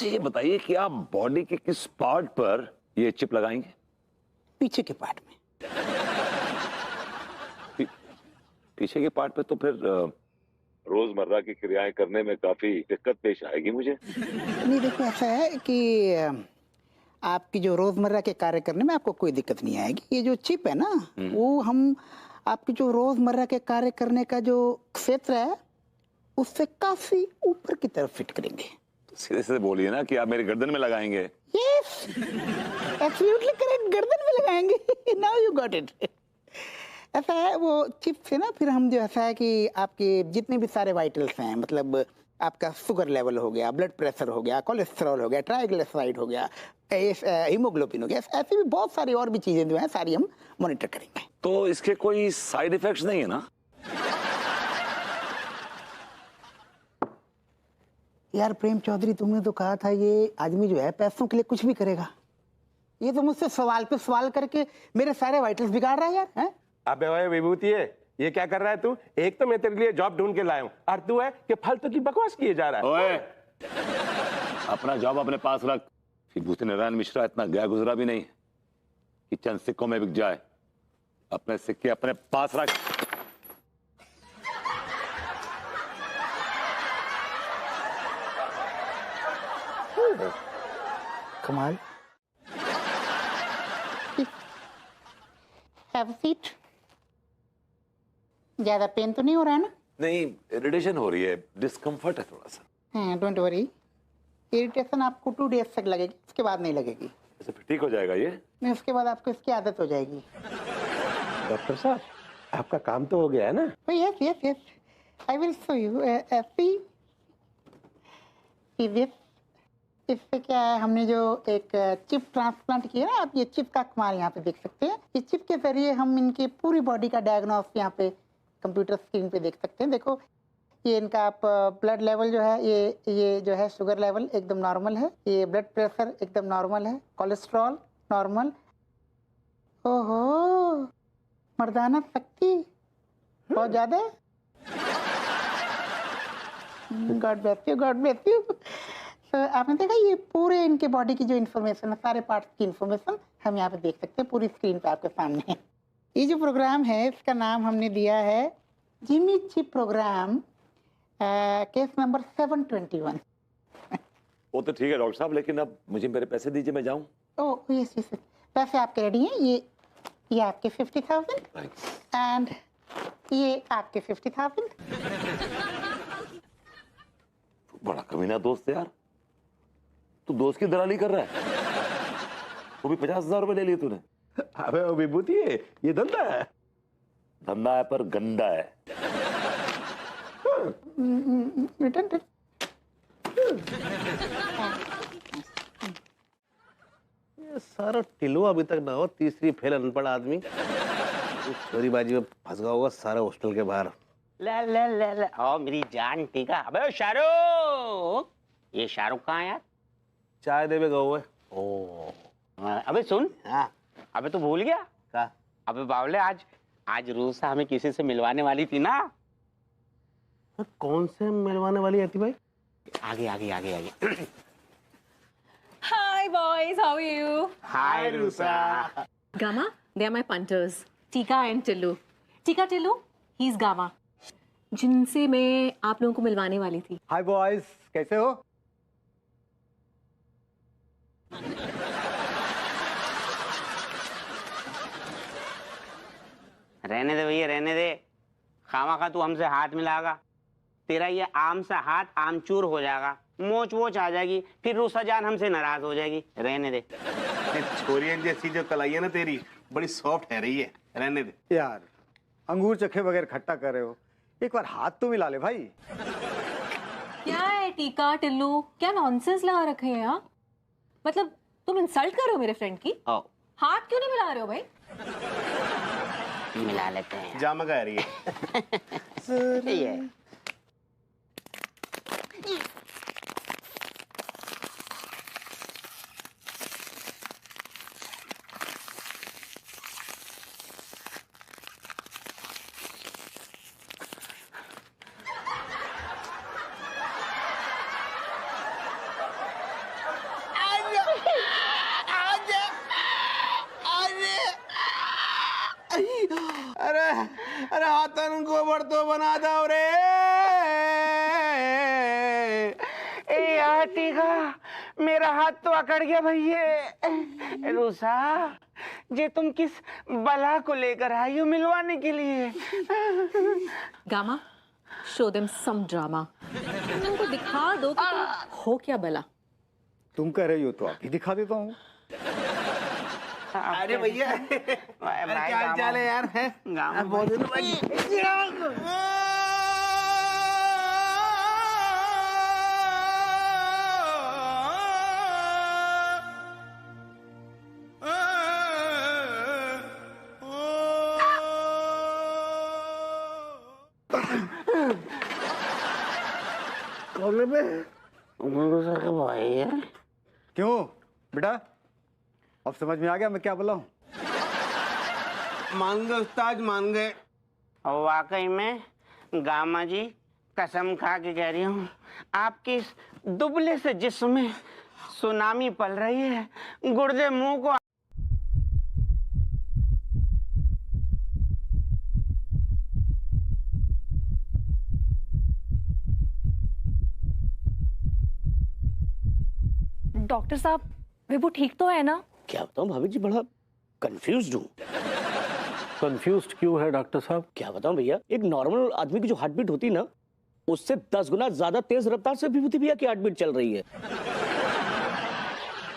अच्छा ये बताइए कि आप बॉडी के किस पार्ट पर ये चिप लगाएंगे? पीछे के पार्ट में। पीछे के पार्ट पे तो फिर रोजमर्रा की क्रियाएं करने में काफी दिक्कत पेश आएगी मुझे। नहीं देखो, ऐसा है कि आपकी जो रोजमर्रा के कार्य करने में आपको कोई दिक्कत नहीं आएगी। ये जो चिप है ना, वो हम आपकी जो रोजमर्रा के कार्य करने का जो क्षेत्र है उससे काफी ऊपर की तरफ फिट करेंगे। तो सीधे सीधे बोलिए ना कि आप मेरी गर्दन में लगाएंगे। यस, एब्सोल्युटली करेक्ट, गर्दन में लगाएंगे। Now you got it. ऐसा है वो चिप से ना, फिर हम जो ऐसा है कि आपके जितने भी सारे वाइटल्स हैं, मतलब आपका शुगर लेवल हो गया, ब्लड प्रेशर हो गया, कोलेस्ट्रॉल हो गया, ट्राइग्लिसराइड हो गया, हीमोग्लोबिन हो गया, ऐसी भी बहुत सारी और भी चीजें जो हैं सारी हम मॉनिटर करेंगे। तो इसके कोई साइड इफेक्ट्स नहीं है ना? यार प्रेम चौधरी, तुमने तो कहा था ये आदमी जो है पैसों के लिए कुछ भी करेगा। ये तो मुझसे सवाल पे सवाल करके मेरे सारे वाइटल्स बिगाड़ रहा है यार। हैं? अबे ओए विभूति है, ये क्या कर रहा है तू? एक तो मैं तेरे लिए जॉब ढूंढ के लाया हूँ और तू है कि फालतू की बकवास किए जा रहा है। ओए, अपना जॉब अपने पास रख। विभूति नारायण मिश्रा इतना गया गुजरा भी नहीं कि चंद सिक्कों में बिक जाए। अपने सिक्के अपने पास रख। कमाल। Have a seat. ज्यादा पेन तो नहीं हो रहा है ना? नहीं, इरिटेशन हो रही है, डिस्कम्फर्ट है थोड़ा सा। हाँ, डोंट वरी। इरिटेशन आपको 2 डेज तक लगेगी, उसके बाद नहीं लगेगी। ऐसे फिर ठीक हो जाएगा ये? नहीं, उसके बाद आपको इसकी आदत हो जाएगी। डॉक्टर साहब, आपका काम तो हो गया है ना? Yes yes yes, I will show you. इससे क्या है, हमने जो एक चिप ट्रांसप्लांट किया ना, आप ये चिप का कमाल यहाँ पे देख सकते हैं। इस चिप के जरिए हम इनके पूरी बॉडी का डायग्नोस यहाँ पे कंप्यूटर स्क्रीन पे देख सकते हैं। देखो, ये इनका आप ब्लड लेवल जो है, ये जो है शुगर लेवल एकदम नॉर्मल है, ये ब्लड प्रेशर एकदम नॉर्मल है, कोलेस्ट्रॉल नॉर्मल। ओहो, मर्दाना शक्ति बहुत ज्यादा है। God bless you, God bless you. तो आपने देखा, ये पूरे इनके बॉडी की जो इन्फॉर्मेशन है, सारे पार्ट्स की इन्फॉर्मेशन हम यहाँ पे देख सकते हैं पूरी स्क्रीन पे आपके सामने है। ये जो प्रोग्राम है, इसका नाम हमने दिया है Jimmy chip program, case number 721। वो तो ठीक है डॉक्टर साहब, लेकिन अब मुझे मेरे पैसे दीजिए, मैं जाऊं। ओह यस यस, पैसे आपके रेडी हैं। ये आपके 50,000 एंड ये आपके 50,000। बड़ा कमीना दोस्त है यार, तू दोस्त की दलाली कर रहा है। वो भी 50,000 रुपए ले लिए तूने। अबे ओ विभूति है, ये धंधा है। धंधा है पर गंदा है। रिटर्न। ये सारा टिलो अभी तक ना हो, तीसरी फेल अनपढ़ आदमी चोरीबाजी में फंस गया होगा सारा हॉस्टल के बाहर। ला ला ला ला, ओ मेरी जान टीका। अबे शाहरुख, ये शाहरुख कहाँ है यार? चाय देवे गए हुए। ओ अबे सुन। हाँ, अबे तू भूल गया क्या? अबे बावले, आज रूसा हमें किसी से मिलवाने वाली थी ना। कौन से मिलवाने वाली आती भाई? आगे आगे आगे आगे। Hi boys, how are you? Hi RUSA. Gamma, they are my punters. Tika and Tillu. Tika, Tillu, he's Gamma. जिनसे मैं आप लोगों को मिलवाने वाली थी। हाय बॉयज, कैसे हो? रहने दे भैया, रहने दे। खामा तू हमसे हाथ मिलाएगा, तेरा ये आम सा हाथ आमचूर हो जाएगा, मोच वोच आ जाएगी, फिर रूसा जान हमसे नाराज हो जाएगी। रहने दे। छोरियन जैसी जो कलाई है ना तेरी, बड़ी सॉफ्ट है रही है, रहने दे। यार, अंगूर चखे बगैर खट्टा कर रहे हो, एक बार हाथ तो मिला ले भाई। क्या है टीका टिल्लू, क्या नॉनसेंस लगा रखे हैं यहाँ? मतलब तुम इंसल्ट कर रहे हो मेरे फ्रेंड की? हाथ क्यों नहीं मिला रहे हो भाई? मिला लेते हैं। जामा का रही है। ये अरे हाथन गोबर तो बना दो रे। ए यार टीका, मेरा हाथ तो अकड़ गया भैया। रूसा, जे तुम किस बला को लेकर आई हो मिलवाने के लिए? Gama, show them some drama. उनको दिखा दो कि तुम हो क्या भला। तुम कह रही हो तो अभी दिखा देता हूँ। अरे भैया, अरे क्या हाल चाल है यार? है बहुत दिनों बाद। भाई है क्यों बेटा, अब समझ में आ गया मैं क्या बोला हूँ? मान गए उस्ताद, मान गए। और वाकई में गामा जी, कसम खा के कह रही हूँ, आपके इस दुबले से जिस्म में सुनामी पल रही है। गुर्दे मुंह को डॉक्टर साहब, विभू ठीक तो है ना? क्या बताऊं भाभी जी, बड़ा कंफ्यूज्ड हूँ। कंफ्यूज्ड क्यों है डॉक्टर साहब? क्या बताऊं भैया, एक नॉर्मल आदमी की जो हार्ट बीट होती है ना, उससे 10 गुना ज्यादा तेज रफ्तार से विभूति भैया की हार्ट बीट चल रही है।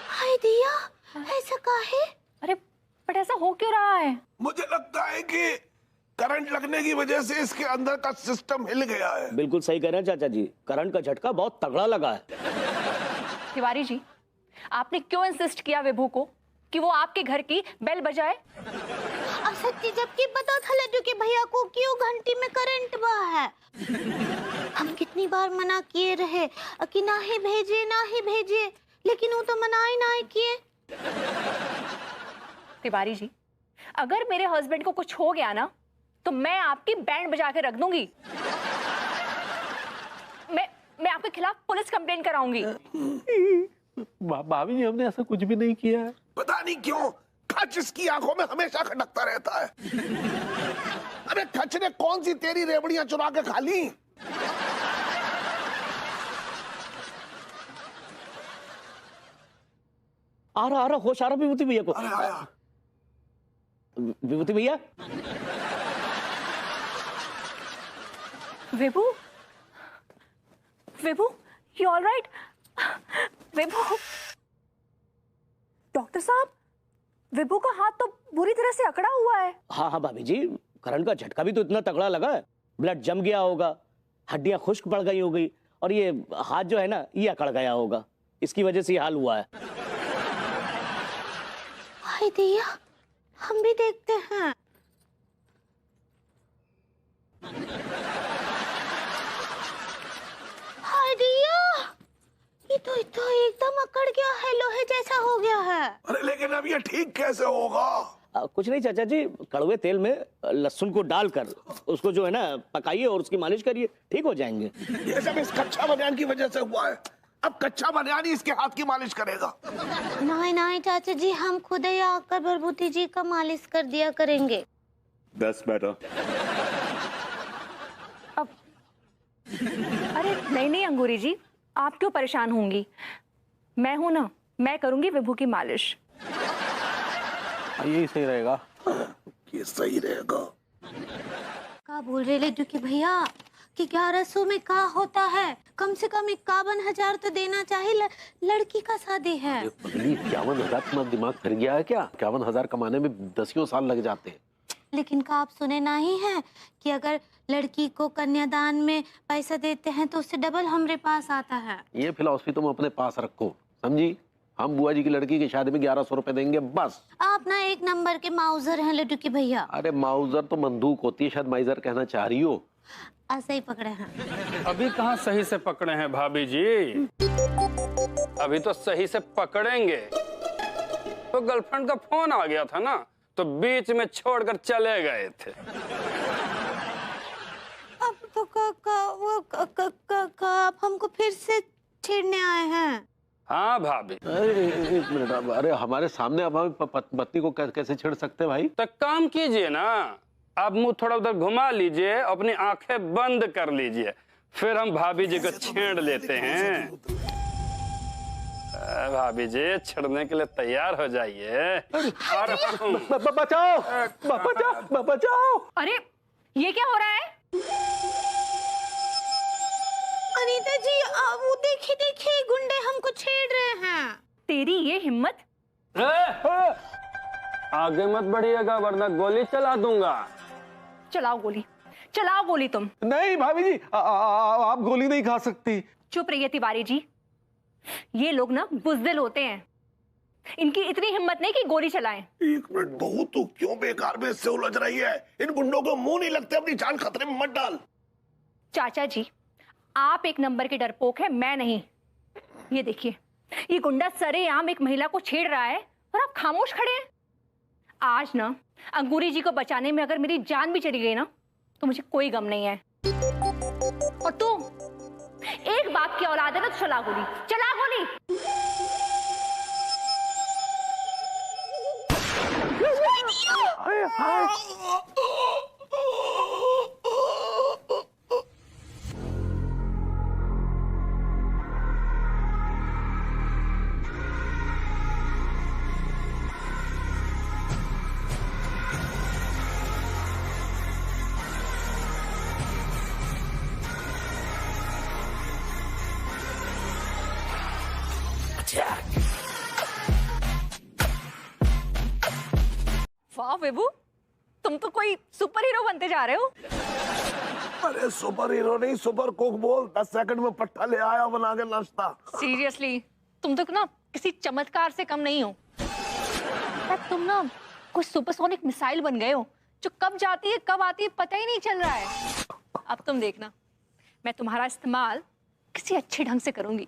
हाय दिया, ऐसा काहे? अरे बट ऐसा हो क्यों रहा है? मुझे लगता है कि करंट लगने की वजह से इसके अंदर का सिस्टम हिल गया है। बिल्कुल सही कह रहे हैं चाचा जी, करंट का झटका बहुत तगड़ा लगा है। तिवारी जी, आपने क्यों इंसिस्ट किया विभू को कि वो आपके घर की बेल बजाए? सच्ची, जबकि पता था लड्डू के भैया को क्यों घंटी में करंट बहा है। हम कितनी बार मना किए रहे कि ना ही भेजे, लेकिन वो तो मना ही ना ही किए। तिवारी जी, अगर मेरे हस्बैंड को कुछ हो गया ना, तो मैं आपकी बैंड बजा के रख दूंगी। मैं आपके खिलाफ पुलिस कंप्लेंट कराऊंगी। भाभी जी, हमने ऐसा कुछ भी नहीं किया है। पता नहीं क्यों खच इसकी आंखों में हमेशा खटकता रहता है। अरे खच ने कौन सी तेरी रेवड़ियां चुरा के खा ली? आ रहा होश आ रहा विभूति भैया को। अरे आया। विभूति भैया, Vibhu, you all right? Vibhu, doctor साहब, विभू का हाथ तो बुरी तरह से अकड़ा हुआ है। हाँ भाभी जी, करंट का झटका भी तो इतना तगड़ा लगा है, ब्लड जम गया होगा, हड्डियां खुश्क पड़ गई होगी, और ये हाथ जो है ना, ये अकड़ गया होगा, इसकी वजह से ये हाल हुआ है। हाय दिया, हम भी देखते हैं। हाय दिया, ये तो एकदम अकड़ गया है, लोहे जैसा हो गया है। अरे लेकिन अब ये ठीक कैसे होगा? कुछ नहीं चाचा जी, कड़वे तेल में लहसुन को डालकर उसको जो है ना पकाइए और उसकी मालिश करिए, ठीक हो जाएंगे। ये सब इस कच्चा बनियान की वजह से हुआ है। अब कच्चा बनियान ही इसके हाथ की मालिश करेगा। नहीं चाचा जी, हम खुद ही आकर भरभूति जी का मालिश कर दिया करेंगे। बस बेटा। अब अरे नहीं अंगूरी जी, आप क्यों परेशान होंगी? मैं हूं ना, मैं करूंगी विभू की मालिश। यही सही रहेगा। ये सही रहेगा। क्या बोल रहे लड्डू के भैया कि 1100 में क्या होता है? कम से कम 51,000 तो देना चाहिए, लड़की का शादी है। 51,000 तुम्हारा दिमाग फिर गया है क्या? 51,000 कमाने में 10 साल लग जाते हैं। लेकिन क्या आप सुने नहीं है कि अगर लड़की को कन्यादान में पैसा देते हैं तो उससे डबल हमारे पास आता है। ये फिलॉसफी तुम अपने पास रखो, समझी? हम बुआ जी की लड़की की शादी में 1100 रुपए देंगे बस। आप ना एक नंबर के माउजर हैं लड्डू के भैया। अरे माउजर तो बंदूक होती है, शायद माइजर कहना चाह रही हो। ऐसे ही पकड़े हैं। अभी कहाँ सही से पकड़े हैं भाभी जी, अभी तो सही से पकड़ेंगे। तो गर्लफ्रेंड का फोन आ गया था ना, तो बीच में छोड़कर चले गए थे। अब तो आप हमको फिर से छेड़ने आए हैं। हाँ भाभी। अरे एक मिनट, अरे हमारे सामने अब हम पत्नी को कैसे छेड़ सकते हैं भाई? तो काम कीजिए ना, आप मुंह थोड़ा उधर घुमा लीजिए, अपनी आंखें बंद कर लीजिए, फिर हम भाभी जी को छेड़ लेते हैं। भाभी जी छिड़ने के लिए तैयार हो जाइए। बचाओ बचाओ बचाओ। अरे ये क्या हो रहा है? अनीता जी वो देखिए देखिए गुंडे हमको छेड़ रहे हैं। तेरी ये हिम्मत! आगे मत बढ़िएगा वरना गोली चला दूंगा। चलाओ गोली तुम। नहीं भाभी जी आप गोली नहीं खा सकती। चुप रहिए तिवारी जी, ये लोग ना बुज़दिल होते हैं, इनकी इतनी हिम्मत नहीं कि गोली चलाएं। एक मिनट बहू, तू क्यों बेकार में इससे उलझ रही है? इन गुंडों को मुंह नहीं लगते, अपनी जान खतरे में मत डाल। चाचा जी आप एक नंबर के डरपोक है, मैं नहीं। ये देखिए ये गुंडा सरेआम एक महिला को छेड़ रहा है और आप खामोश खड़े हैं। आज ना अंगूरी जी को बचाने में अगर मेरी जान भी चली गई ना तो मुझे कोई गम नहीं है। और तू एक बाप की औलाद है ना, तो चला गोली। वाह विभू, तुम तो कोई सुपर हीरो बनते जा रहे हो। अरे सुपर हीरो नहीं, सुपर कुक बोल। 10 सेकंड में पट्टा ले आया बना के नाश्ता। सीरियसली तुम तो ना किसी चमत्कार से कम नहीं हो। तुम ना कोई सुपरसोनिक मिसाइल बन गए हो, जो कब जाती है कब आती है पता ही नहीं चल रहा है। अब तुम देखना, मैं तुम्हारा इस्तेमाल किसी अच्छे ढंग से करूंगी।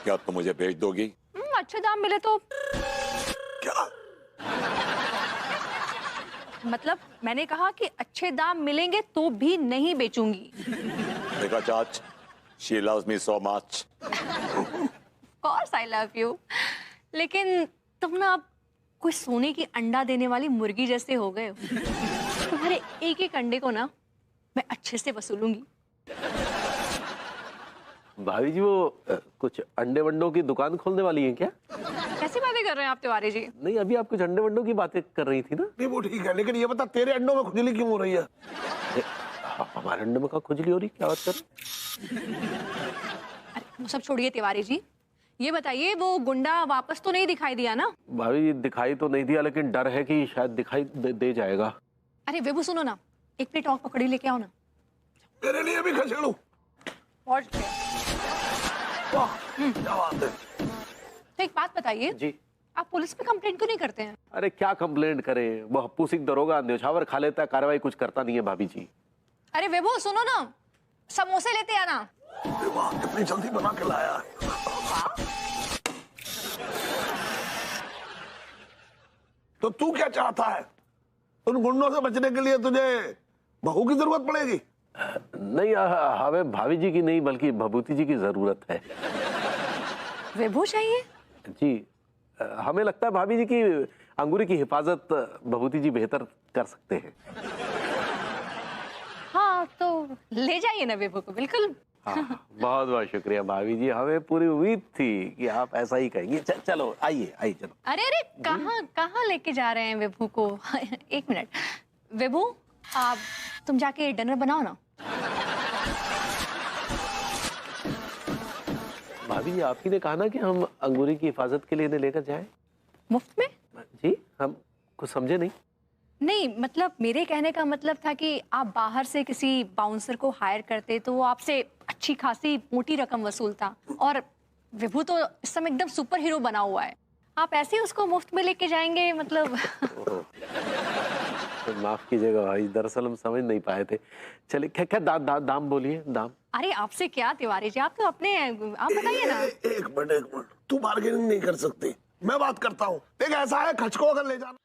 क्या तुम मुझे बेच दोगी? अच्छे दाम मिले तो। क्या मतलब मैंने कहा कि अच्छे दाम मिलेंगे तो भी नहीं बेचूंगी। देखा चाच, she loves me so much. Of course I love you. लेकिन तुम ना अब कोई सोने की अंडा देने वाली मुर्गी जैसे हो गए हो। तुम्हारे एक एक अंडे को ना मैं अच्छे से वसूलूंगी। भाभी जी वो कुछ अंडे वंडों की दुकान खोलने वाली है क्या? कैसी बातें कर रहे हैं आप तिवारी जी? नहीं अभी आप कुछ अंडे वंडों की बातें कर रही थी ना। नहीं वो ठीक है, लेकिन ये बता तेरे अंडों में खुजली क्यों हो रही है? हमारे अंडे में क्या खुजली हो रही, क्या बात कर? अरे वो सब छोड़िए तिवारी जी, ये बताइए वो गुंडा वापस तो नहीं दिखाई दिया ना? भाभी जी दिखाई तो नहीं दिया, लेकिन डर है कि शायद दिखाई दे जाएगा। अरे विभू सुनो ना, एक प्लेट और पकौड़ी लेके आओ ना। तेरे लिए भी खसेड़ू? और क्या बात है। तो एक बात बताइए जी, आप पुलिस पे कंप्लेंट क्यों नहीं करते हैं? अरे क्या कंप्लेंट करें, वो हप्पू सिंह दरोगा न्योछावर खा लेता है, कार्रवाई कुछ करता नहीं है भाभी जी। अरे विभू सुनो ना, समोसे लेते आना। वाह कितनी जल्दी बना के लाया। तो तू क्या चाहता है? उन गुंडों से बचने के लिए तुझे बहू की जरूरत पड़ेगी? नहीं हमें भाभी जी की नहीं बल्कि भभूति जी की जरूरत है। विभू चाहिए? जी हमें लगता है भाभी जी की अंगूरी की हिफाजत भभूति जी बेहतर कर सकते हैं। हाँ तो ले जाइए ना विभू को। बिल्कुल। हाँ, बहुत बहुत शुक्रिया भाभी जी, हमें पूरी उम्मीद थी कि आप ऐसा ही कहेंगे। चलो आइए आइए चलो। अरे अरे कहाँ लेके जा रहे हैं विभू को? एक मिनट विभू, आप तुम जाके डिनर बनाओ ना। भाभी जी आप ही ने कहा ना कि हम अंगूरी की हिफाजत के लिए इन्हें लेकर जाएं। मुफ्त में? जी हम कुछ समझे नहीं। नहीं मतलब मेरे कहने का मतलब था कि आप बाहर से किसी बाउंसर को हायर करते तो वो आपसे अच्छी खासी मोटी रकम वसूलता, और विभू तो इस समय एकदम सुपर हीरो बना हुआ है, आप ऐसे ही उसको मुफ्त में लेके जाएंगे मतलब। तो माफ कीजिएगा भाई, दरअसल हम समझ नहीं पाए थे। चलिए क्या दाम बोलिए दाम। अरे आपसे क्या तिवारी जी, आप तो अपने आप बताइए ना। एक मिनट, तू बार्गेनिंग नहीं कर सकती, मैं बात करता हूँ। देख ऐसा है, खच को अगर ले जाना।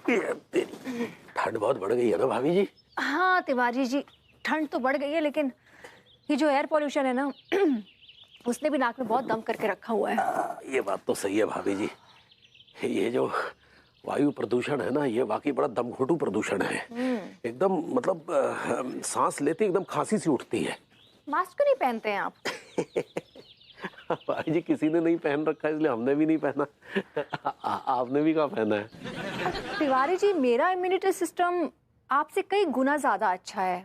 ठंड बहुत बढ़ गई है ना भाभी जी? हाँ तिवारी जी ठंड तो बढ़ गई है, लेकिन ये जो एयर पॉल्यूशन है ना उसने भी नाक में बहुत दम करके रखा हुआ है। ये बात तो सही है भाभी जी, ये जो वायु प्रदूषण है ना, ये वाकई बड़ा दमघोटू प्रदूषण है। एकदम मतलब सांस लेते एकदम खांसी सी उठती है। मास्क क्यों नहीं पहनते हैं आप? भाई जी किसी ने नहीं पहन रखा इसलिए हमने भी नहीं पहना। आपने भी कहाँ पहना है? तिवारी जी, मेरा इम्यूनिटी सिस्टम आपसे कई गुना ज्यादा अच्छा है।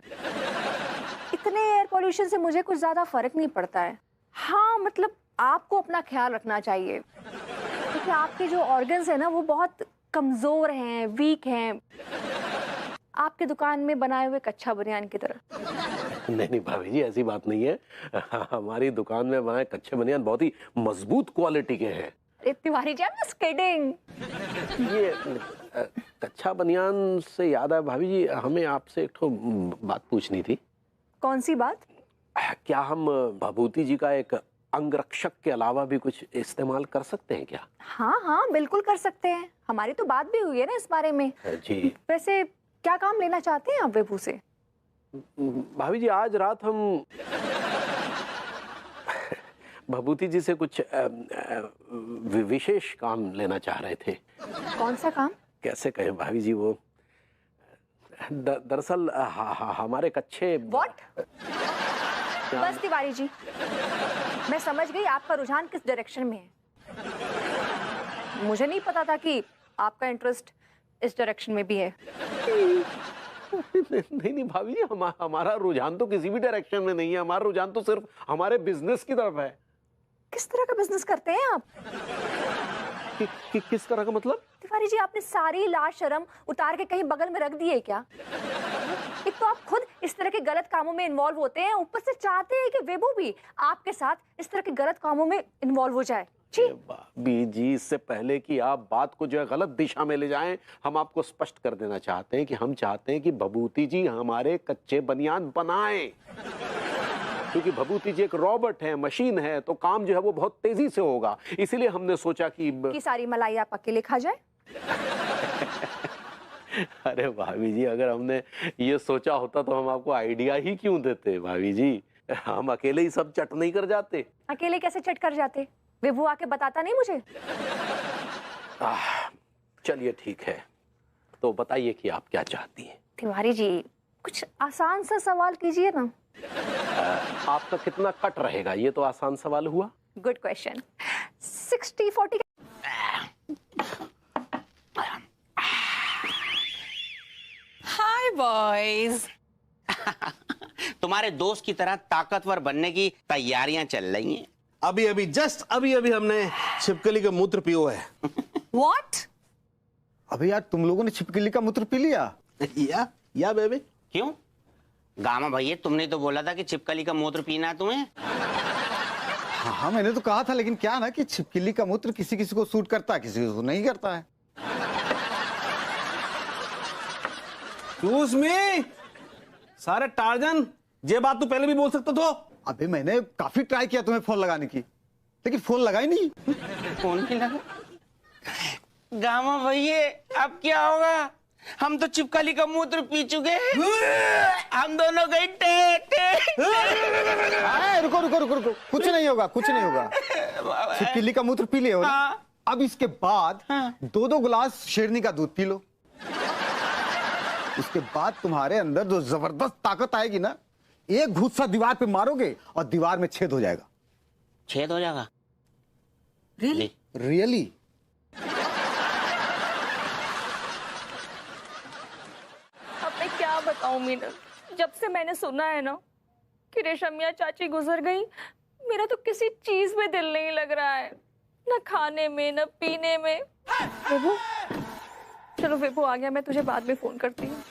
इतने एयर पोल्यूशन से मुझे कुछ ज्यादा फर्क नहीं पड़ता है। हाँ मतलब आपको अपना ख्याल रखना चाहिए, क्योंकि आपके जो ऑर्गन्स है ना वो बहुत कमजोर हैं, वीक हैं, आपके दुकान में बनाए हुए कच्चा बनियान की तरह। नहीं भाभी जी ऐसी बात नहीं है। हमारी दुकान में बनाए कच्चे बनियान बहुत ही मजबूत क्वालिटी के हैं। Tiwari ji, I am just kidding. ये कच्चा बनियान से याद है भाभी जी, हमें आपसे एक तो बात पूछनी थी। कौन सी बात? क्या हम भभूति जी का एक अंगरक्षक के अलावा भी कुछ इस्तेमाल कर सकते हैं क्या? हाँ हाँ बिल्कुल कर सकते हैं, हमारी तो बात भी हुई है ना इस बारे में। जी। वैसे क्या काम लेना चाहते हैं आप विभू से? भाभी जी आज रात हम भभूति जी से कुछ विशेष काम लेना चाह रहे थे। कौन सा काम? कैसे कहें भाभी जी, वो दरअसल हमारे कच्चे। What? बस तिवारी जी, मैं समझ गई आपका रुझान किस डायरेक्शन में है। मुझे नहीं पता था कि आपका इंटरेस्ट इस डायरेक्शन में भी है। नहीं भाभी जी, हमारा रुझान तो किसी भी डायरेक्शन में नहीं है। हमारा रुझान तो सिर्फ हमारे बिजनेस की तरफ है। किस तरह का बिजनेस करते हैं आप? किस तरह का मतलब? तिवारी जी, आपने सारी लाज शर्म उतार के कहीं बगल में रख दी है क्या? एक तो आप खुद इस तरह के गलत कामों में इन्वॉल्व होते हैं, ऊपर से चाहते हैं कि विभू भी आपके साथ इस तरह के गलत कामों में इन्वॉल्व हो जाए। भाभी जी, इससे पहले कि आप बात को जो है गलत दिशा में ले जाएं, हम आपको स्पष्ट कर देना चाहते हैं कि हम चाहते हैं कि भभूति जी हमारे कच्चे बनियान बनाएं। क्योंकि भभूति जी एक रॉबोट है, मशीन है, तो काम जो है वो बहुत तेजी से होगा। इसीलिए हमने सोचा कि सारी मलाई आप अकेले खा जाए। अरे भाभी जी, अगर हमने ये सोचा होता तो हम आपको आइडिया ही क्यों देते भाभी जी? हम अकेले ही सब चट नहीं कर जाते। अकेले कैसे चट कर जाते? विभू आके बताता नहीं मुझे? चलिए ठीक है, तो बताइए कि आप क्या चाहती हैं। तिवारी जी, कुछ आसान सा सवाल कीजिए ना। आपका कितना कट रहेगा, ये तो आसान सवाल हुआ। Good question. 60-40। हाय बॉयज। तुम्हारे दोस्त की तरह ताकतवर बनने की तैयारियां चल रही हैं। अभी अभी हमने छिपकली का मूत्र पियो है। What? अभी यार तुम लोगों ने छिपकली का मूत्र पी लिया? या बेबी? क्यों? गामा भैया, तुमने तो बोला था कि छिपकली का मूत्र पीना है तुम्हें। हाँ मैंने तो कहा था, लेकिन क्या ना कि छिपकली का मूत्र किसी किसी को सूट करता है, किसी को नहीं करता है। सारे टार्जन, ये बात तू पहले भी बोल सकता तो। अबे मैंने काफी ट्राई किया तुम्हें फोन लगाने की, लेकिन फोन लगा ही नहीं। फोन नहीं लगा? गामा भैया, अब क्या होगा? हम तो छिपकली का मूत्र पी चुके हैं। हम दोनों गए रुको रुको रुको रुको, कुछ नहीं होगा, कुछ नहीं होगा। छिपकली का मूत्र पी लिया हो ना? अब इसके बाद 2-2 गिलास शेरनी का दूध पी लो। उसके बाद तुम्हारे अंदर जो जबरदस्त ताकत आएगी ना, एक घूंसा दीवार पे मारोगे और दीवार में छेद हो जाएगा। छेद हो जाएगा? रियली? अब मैं क्या बताऊं मीनल, जब से मैंने सुना है ना कि रेशमिया चाची गुजर गई, मेरा तो किसी चीज में दिल नहीं लग रहा है, न खाने में न पीने में। विभू, चलो विभू आ गया, मैं तुझे बाद में फोन करती हूँ।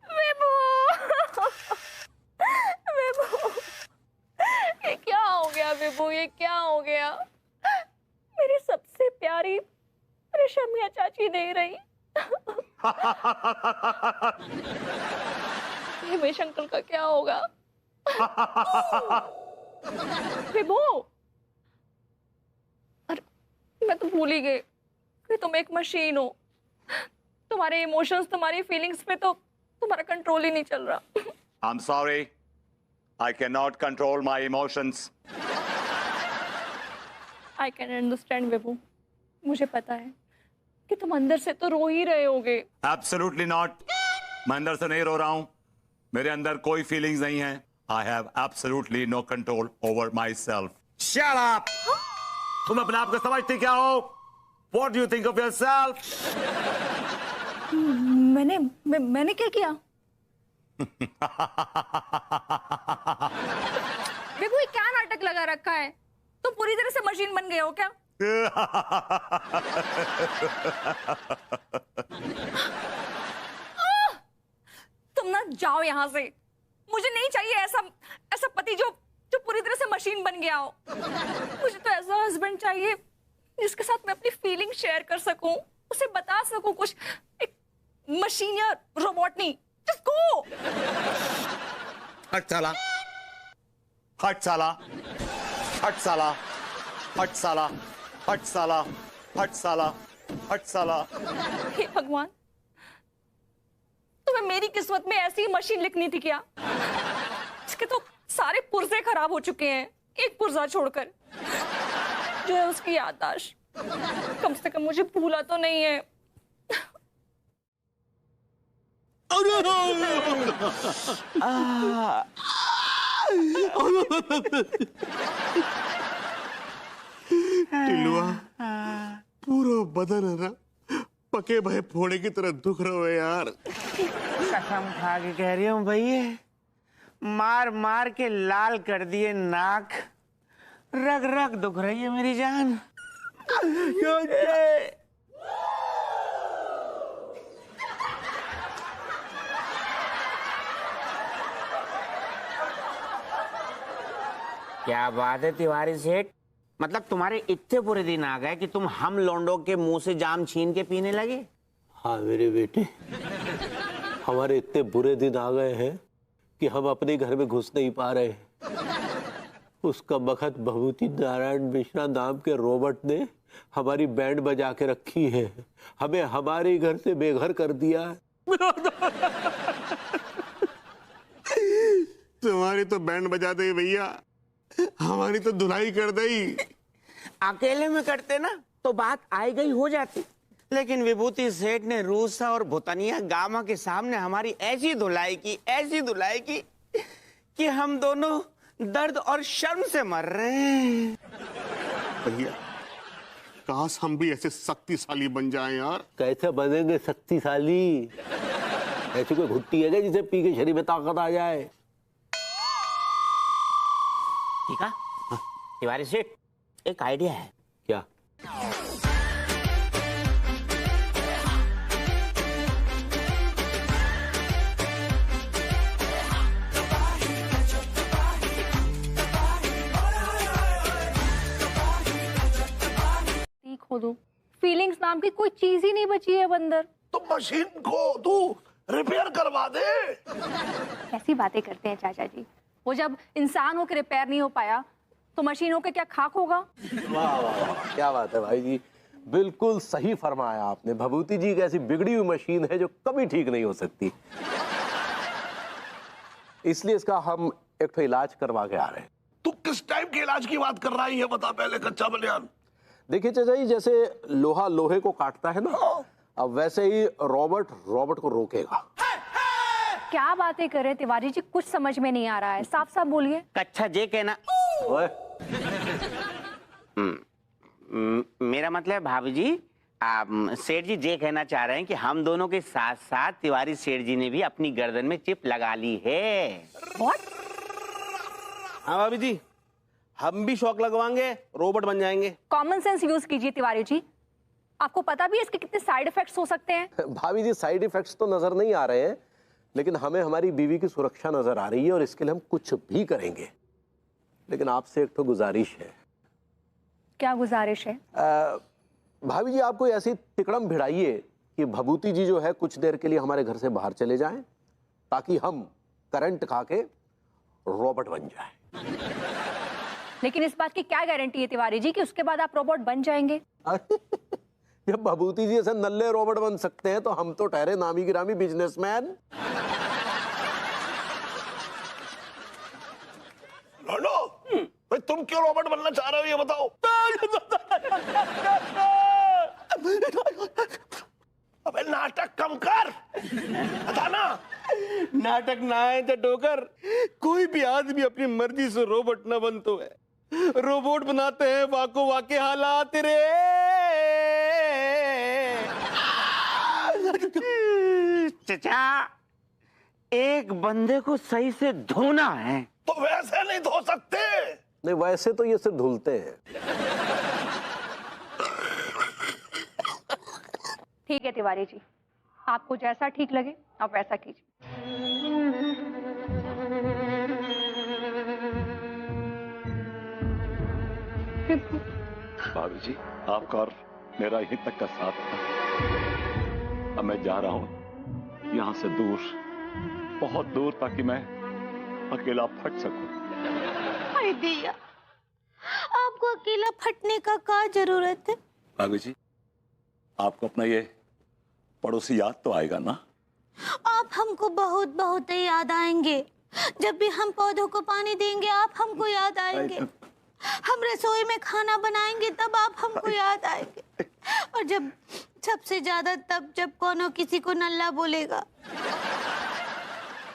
विभू, विभू, ये क्या हो गया विभू, ये क्या हो गया? मेरी सबसे प्यारी रेशमिया चाची नहीं रही। हिमेश अंकल का क्या होगा? विभू, अरे मैं तो भूल ही गई कि तुम एक मशीन हो। तुम्हारे इमोशंस, तुम्हारी फीलिंग्स पे तो तुम्हारा कंट्रोल ही नहीं चल रहा। I'm sorry. I cannot control my emotions. I can understand Vibhu, मुझे पता है कि तुम अंदर से तो रो ही रहे होगे। Absolutely not. मैं अंदर से नहीं रो रहा हूं, मेरे अंदर कोई फीलिंग्स नहीं है। I have absolutely no control over myself. Shut up! तुम अपने आप को समझती क्या हो? What do you think of yourself? मैंने क्या किया? विभू, क्या नाटक लगा रखा है? तुम पूरी तरह से मशीन बन गए हो क्या? तुम ना जाओ यहाँ से। मुझे नहीं चाहिए ऐसा पति जो पूरी तरह से मशीन बन गया हो। मुझे तो ऐसा हस्बैंड चाहिए जिसके साथ मैं अपनी फीलिंग शेयर कर सकूं, उसे बता सकूं कुछ। एक मशीन या रोबोट नहीं। Just go! हट साला, हट साला, हट साला, हट साला, हट साला, हट साला, हट साला। हे भगवान, तुम्हें मेरी किस्मत में ऐसी मशीन लिखनी थी क्या? इसके तो सारे पुर्जे खराब हो चुके हैं, एक पुर्जा छोड़कर, जो है उसकी याददाश्त। कम से कम मुझे भूला तो नहीं है। टिलुआ, पूरा बदन है ना पके भय फोड़े की तरह दुख रहा है यार। कसम खा के कह रही हूँ भैया, मार मार के लाल कर दिए नाक। रग रग दुख रही है मेरी जान। क्या बात है तिवारी सेठ, मतलब तुम्हारे इतने बुरे दिन आ गए कि तुम हम लोंडों के मुंह से जाम छीन के पीने लगे? हाँ मेरे बेटे, हमारे इतने बुरे दिन आ गए हैं कि हम अपने घर में घुस नहीं पा रहे। उसका बखत भभूति नारायण मिश्रा नाम के रोबोट ने हमारी बैंड बजा के रखी है, हमें हमारे घर से बेघर कर दिया। तुम्हारी तो बैंड बजा दे भैया, हमारी तो धुलाई कर दई। अकेले में करते ना तो बात आई गई हो जाती, लेकिन विभूति सेठ ने रूसा और भूतनिया गामा के सामने हमारी ऐसी धुलाई की कि हम दोनों दर्द और शर्म से मर रहे हैं। भैया, काश हम भी ऐसे शक्तिशाली बन जाएं यार। कैसे बनेंगे शक्तिशाली? ऐसी कोई घुट्टी है क्या जिसे पी के शरीर में ताकत आ जाए? ठीक है तिवारी सेठ, एक आइडिया है। क्या? खो दो, फीलिंग्स नाम की कोई चीज ही नहीं बची है बंदर। तो मशीन को तू रिपेयर करवा दे। कैसी बातें करते हैं चाचा जी, वो जब इंसान होकर रिपेयर नहीं हो पाया तो मशीन होकर क्या खाक होगा? वाह वाह वाह, क्या बात है भाई जी, बिल्कुल सही फरमाया आपने। भभूति जी एक ऐसी बिगड़ी हुई मशीन है जो कभी ठीक नहीं हो सकती, इसलिए इसका हम एक तो इलाज करवा के आ रहे हैं। तू किस टाइप के इलाज की बात कर रहा है ये बता पहले, कच्चा बलियान। देखिए चाचा जी, जैसे लोहा लोहे को काटता है ना, अब वैसे ही रॉबर्ट को रोकेगा। क्या बातें कर रहे हैं तिवारी जी, कुछ समझ में नहीं आ रहा है, साफ साफ बोलिए। कच्चा जे कहना। मेरा मतलब भाभी जी, सेठ जी जे कहना चाह रहे हैं कि हम दोनों के साथ साथ तिवारी सेठ जी ने भी अपनी गर्दन में चिप लगा ली है। What? हाँ भाभी जी, हम भी शौक लगवाएंगे, रोबोट बन जाएंगे। कॉमन सेंस यूज कीजिए तिवारी जी, आपको पता भी है इसके कितने साइड इफेक्ट्स हो सकते हैं। भाभी जी, साइड इफेक्ट्स तो नजर नहीं आ रहे हैं, लेकिन हमें हमारी बीवी की सुरक्षा नजर आ रही है और इसके लिए हम कुछ भी करेंगे। लेकिन आपसे एक तो गुजारिश है। क्या गुजारिश है? भाभी जी, आप कोई ऐसी तिकड़म भिड़ाइए कि भभूति जी जो है कुछ देर के लिए हमारे घर से बाहर चले जाएं, ताकि हम करंट खा के रोबोट बन जाए। लेकिन इस बात की क्या गारंटी है तिवारी जी कि उसके बाद आप रोबोट बन जाएंगे? जब भभूति जी ऐसे नल्ले रोबोट बन सकते हैं तो हम तो ठहरे नामी गिरामी बिजनेसमैन। भाई तुम क्यों रोबोट बनना चाह रहे हो ये बताओ। अबे नाटक कम कर, बता ना। नाटक ना है तो डोकर, कोई भी आदमी अपनी मर्जी से रोबोट न बनतो है। रोबोट बनाते हैं वाको वाके हालात रे। चचा, एक बंदे को सही से धोना है तो वैसे नहीं धो सकते। नहीं, वैसे तो ये सिर्फ धुलते हैं। ठीक है तिवारी जी, आपको जैसा ठीक लगे आप वैसा कीजिए। भाभी जी, आपका और मेरा यहीं तक का साथ था। अब मैं जा रहा हूं यहां से दूर, बहुत दूर, ताकि मैं अकेला फट सकूं। अरे भैया, आपको अकेला फटने का क्या जरूरत है? भाभी जी, आपको अपना ये पड़ोसी याद तो आएगा ना? आप हमको बहुत बहुत याद आएंगे। जब भी हम पौधों को पानी देंगे आप हमको याद आएंगे। हम रसोई में खाना बनाएंगे तब आप हमको याद आएंगे। और जब सबसे ज्यादा तब जब कोनो किसी को नल्ला बोलेगा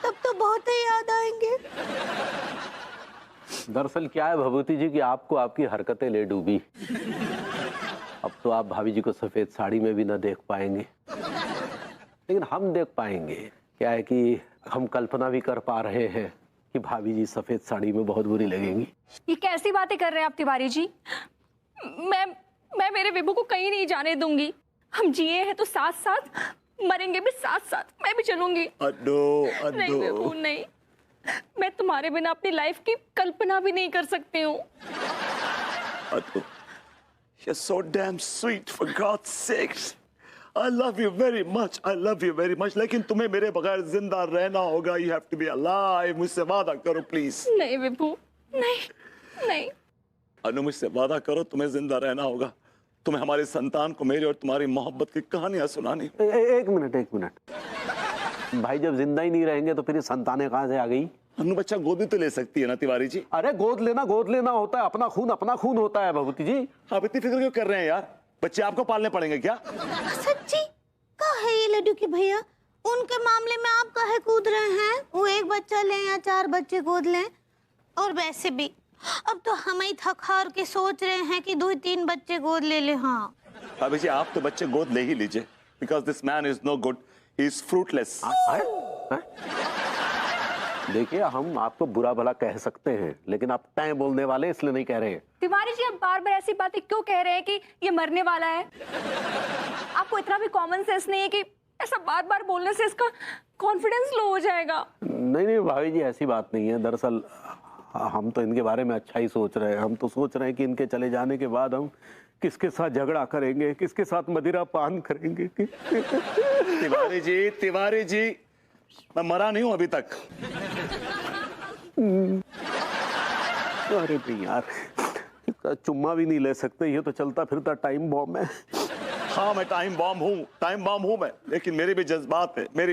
तब तो बहुत ही याद आएंगे। दरअसल क्या है भभूति जी कि आपको आपकी हरकतें ले डूबी। अब तो आप भाभी जी को सफेद साड़ी में भी ना देख पाएंगे, लेकिन हम देख पाएंगे। क्या है कि हम कल्पना भी कर पा रहे हैं कि भाभी जी सफेद साड़ी में बहुत बुरी लगेंगी। ये कैसी बातें कर रहे हैं आप तिवारी जी? मैं मेरे विभू को कहीं नहीं जाने दूंगी। हम जिए हैं तो साथ साथ, मरेंगे भी साथ साथ। मैं भी चलूंगी। नहीं विभू नहीं, मैं तुम्हारे बिना अपनी लाइफ की कल्पना भी नहीं कर सकती हूँ। You're so damn sweet, for God's sakes. I love you very much. I love you very much. लेकिन तुम्हें मेरे बगैर जिंदा रहना होगा. You have to be alive. मुझसे वादा करो प्लीज. नहीं विभू, नहीं। अनु, मुझसे वादा करो, तुम्हें जिंदा रहना होगा. तुम्हें हमारी संतान को मेरी और तुम्हारी मोहब्बत की कहानियां सुनानी. एक मिनट। भाई जब जिंदा ही नहीं रहेंगे तो फिर संतानें कहाँ से आ गई? अनु, बच्चा गोद भी तो ले सकती है ना तिवारी जी. अरे गोद लेना होता है। अपना खून होता है भभूति जी। आप इतनी फिक्र क्यों कर रहे हैं यार? बच्चे आपको पालने पड़ेंगे क्या? सच्ची कहा है ये लड्डू के भैया? उनके मामले में आप काहे कूद रहे हैं? वो एक बच्चा लें या 4 बच्चे गोद लें? और वैसे भी अब तो हम ही थक हार के सोच रहे हैं कि 2-3 बच्चे गोद ले ले। हाँ भाभी जी, आप तो बच्चे गोद ले ही लीजिए. Because this man is no good, he is fruitless. देखिए, हम आपको बुरा भला कह सकते हैं, लेकिन आप तय बोलने वाले इसलिए नहीं कह रहे हैं। तिवारी जी, आप बार बार ऐसी बातें क्यों कह रहे हैं कि ये मरने वाला है? आपको इतना भी कॉमन सेंस नहीं है कि ऐसा बार बार बोलने से इसका कॉन्फिडेंस लो हो जाएगा? नहीं भाभी जी, ऐसी बात नहीं है। दरअसल हम तो इनके बारे में अच्छा ही सोच रहे हैं। हम तो सोच रहे हैं कि इनके चले जाने के बाद हम किसके साथ झगड़ा करेंगे, किसके साथ मदिरा पान करेंगे। तिवारी जी, मैं मरा नहीं हूं अभी तक. अरे नहीं यार, चुम्मा भी नहीं ले सकते। ये तो चलता फिरता टाइम बॉम्ब है। हाँ, मैं टाइम बॉम्ब हूँ मैं, लेकिन मेरे भी जज्बात है, मेरी